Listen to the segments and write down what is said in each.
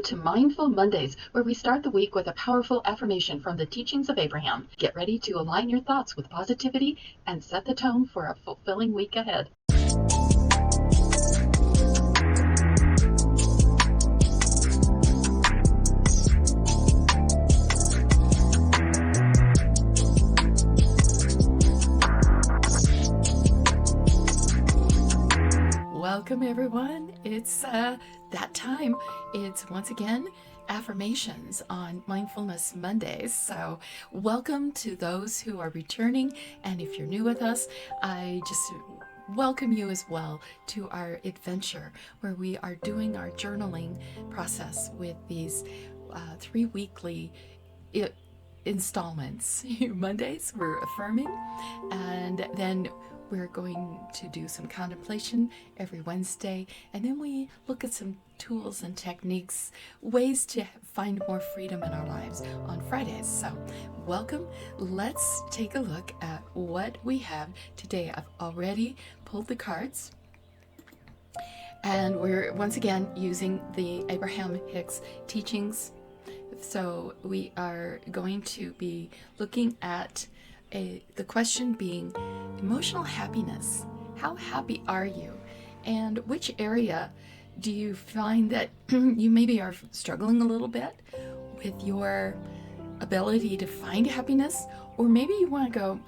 to Mindful Mondays, where we start the week with a powerful affirmation from the teachings of Abraham. Get ready to align your thoughts with positivity and set the tone for a fulfilling week ahead. Welcome everyone. It's that time. It's once again affirmations on Mindfulness Mondays. So welcome to those who are returning. And if you're new with us, I just welcome you as well to our adventure where we are doing our journaling process with these 3 weekly installments. Mondays, we're affirming, and then we're going to do some contemplation every Wednesday, and then we look at some tools and techniques, ways to find more freedom in our lives on Fridays. So welcome. Let's take a look at what we have today. I've already pulled the cards, and we're once again using the Abraham Hicks teachings. So we are going to be looking at the question being emotional happiness. How happy are you? And which area do you find that you maybe are struggling a little bit with your ability to find happiness? Or maybe you want to go,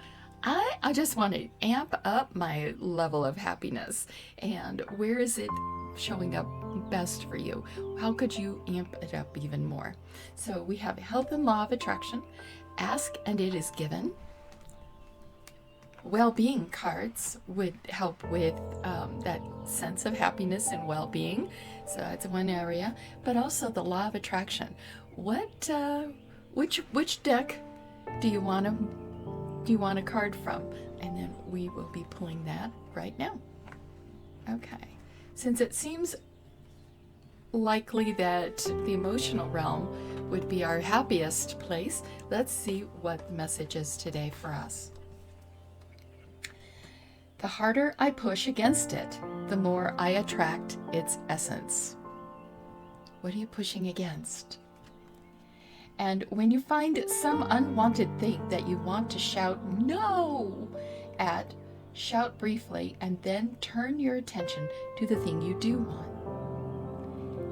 I just want to amp up my level of happiness. And where is it showing up best for you? How could you amp it up even more? So we have health and law of attraction, ask and it is given. Well-being cards would help with that sense of happiness and well-being. So that's one area, but also the law of attraction. Which deck do you want a card from? And then we will be pulling that right now. Okay. Since it seems likely that the emotional realm would be our happiest place, let's see what the message is today for us. The harder I push against it, the more I attract its essence. What are you pushing against? And when you find some unwanted thing that you want to shout no at, shout briefly and then turn your attention to the thing you do want.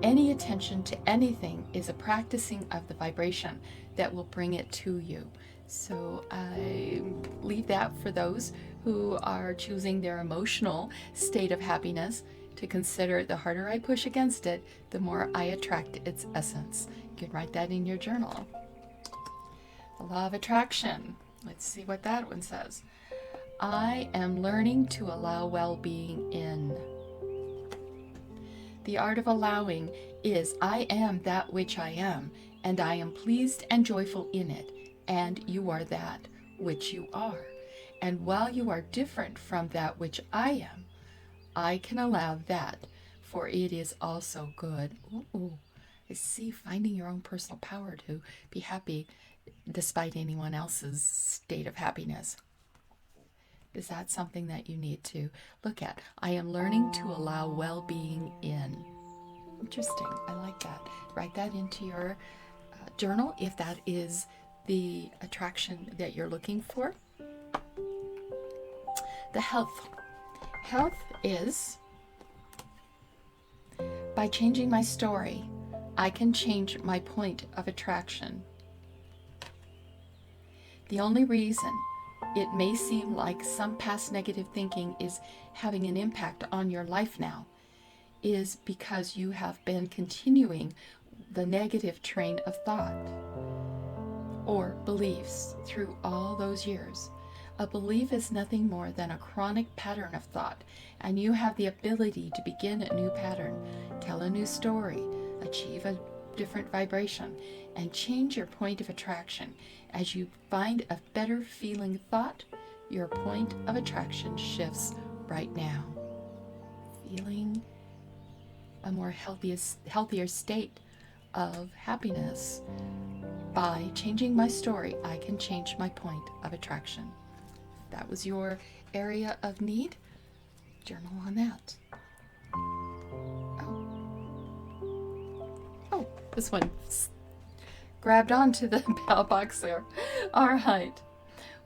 Any attention to anything is a practicing of the vibration that will bring it to you. So I leave that for those who are choosing their emotional state of happiness to consider. The harder I push against it, the more I attract its essence. You can write that in your journal. The law of attraction. Let's see what that one says. I am learning to allow well-being in. The art of allowing is I am that which I am, and I am pleased and joyful in it, and you are that which you are. And while you are different from that which I am, I can allow that, for it is also good. Ooh, I see, finding your own personal power to be happy despite anyone else's state of happiness. Is that something that you need to look at? I am learning to allow well-being in. Interesting. I like that. Write that into your journal if that is the attraction that you're looking for. The health. Health is, by changing my story, I can change my point of attraction. The only reason it may seem like some past negative thinking is having an impact on your life now is because you have been continuing the negative train of thought or beliefs through all those years. A belief is nothing more than a chronic pattern of thought, and you have the ability to begin a new pattern, tell a new story, achieve a different vibration, and change your point of attraction. As you find a better feeling thought, your point of attraction shifts right now. Feeling a more healthier state of happiness. By changing my story, I can change my point of attraction. If that was your area of need, journal on that. Oh, This one grabbed onto the mailbox there. All right.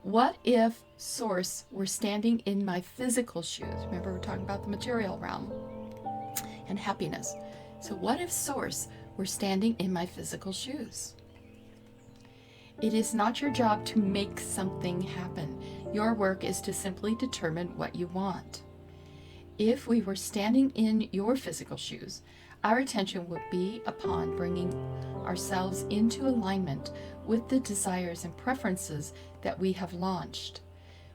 What if Source were standing in my physical shoes? Remember, we're talking about the material realm and happiness. So what if Source were standing in my physical shoes? It is not your job to make something happen. Your work is to simply determine what you want. If we were standing in your physical shoes, our attention would be upon bringing ourselves into alignment with the desires and preferences that we have launched.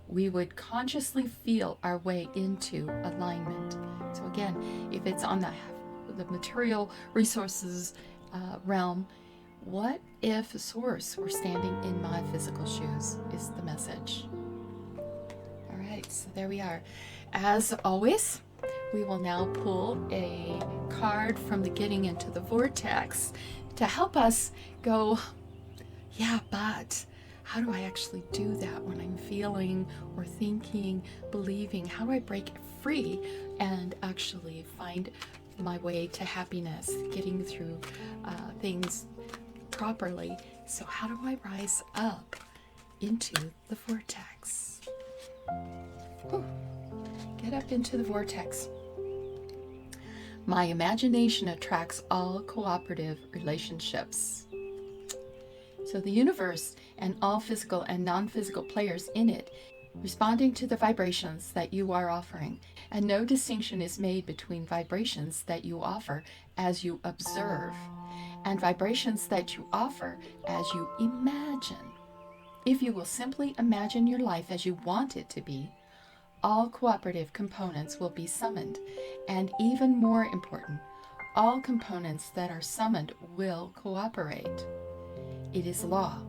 We would consciously feel our way into alignment. So again, if it's on the material resources realm, what if Source were standing in my physical shoes is the message. All right, so there we are. As always, we will now pull a card from the Getting Into the Vortex to help us go, yeah, but how do I actually do that when I'm feeling or thinking, believing? How do I break free and actually find my way to happiness, getting through things properly? So how do I rise up into the vortex? Get up into the vortex. My imagination attracts all cooperative relationships. So the universe and all physical and non-physical players in it, responding to the vibrations that you are offering. And no distinction is made between vibrations that you offer as you observe and vibrations that you offer as you imagine. If you will simply imagine your life as you want it to be, all cooperative components will be summoned, and even more important, all components that are summoned will cooperate. It is law.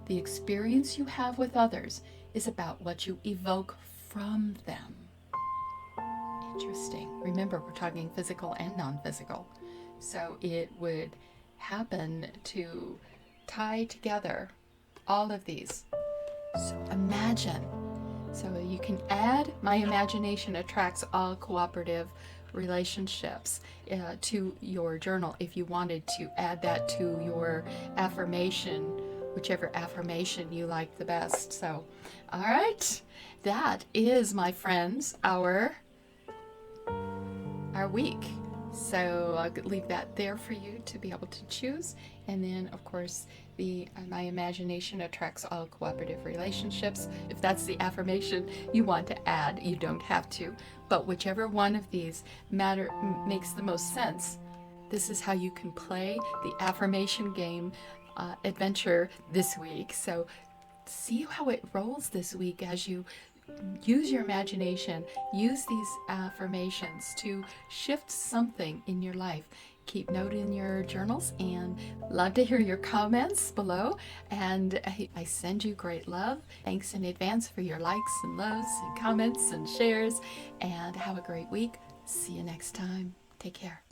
The experience you have with others is about what you evoke from them. Interesting. Remember, we're talking physical and non-physical. So it would happen to tie together all of these. So imagine. So you can add my imagination attracts all cooperative relationships to your journal if you wanted to add that to your affirmation, whichever affirmation you like the best. So, all right, that is, my friends, our week. So I'll leave that there for you to be able to choose. And then, of course, my imagination attracts all cooperative relationships. If that's the affirmation you want to add, you don't have to. But whichever one of these makes the most sense, this is how you can play the affirmation game adventure this week. So see how it rolls this week as you use your imagination, use these affirmations to shift something in your life. Keep note in your journals, and love to hear your comments below. And I send you great love. Thanks in advance for your likes and loves and comments and shares. And have a great week. See you next time. Take care.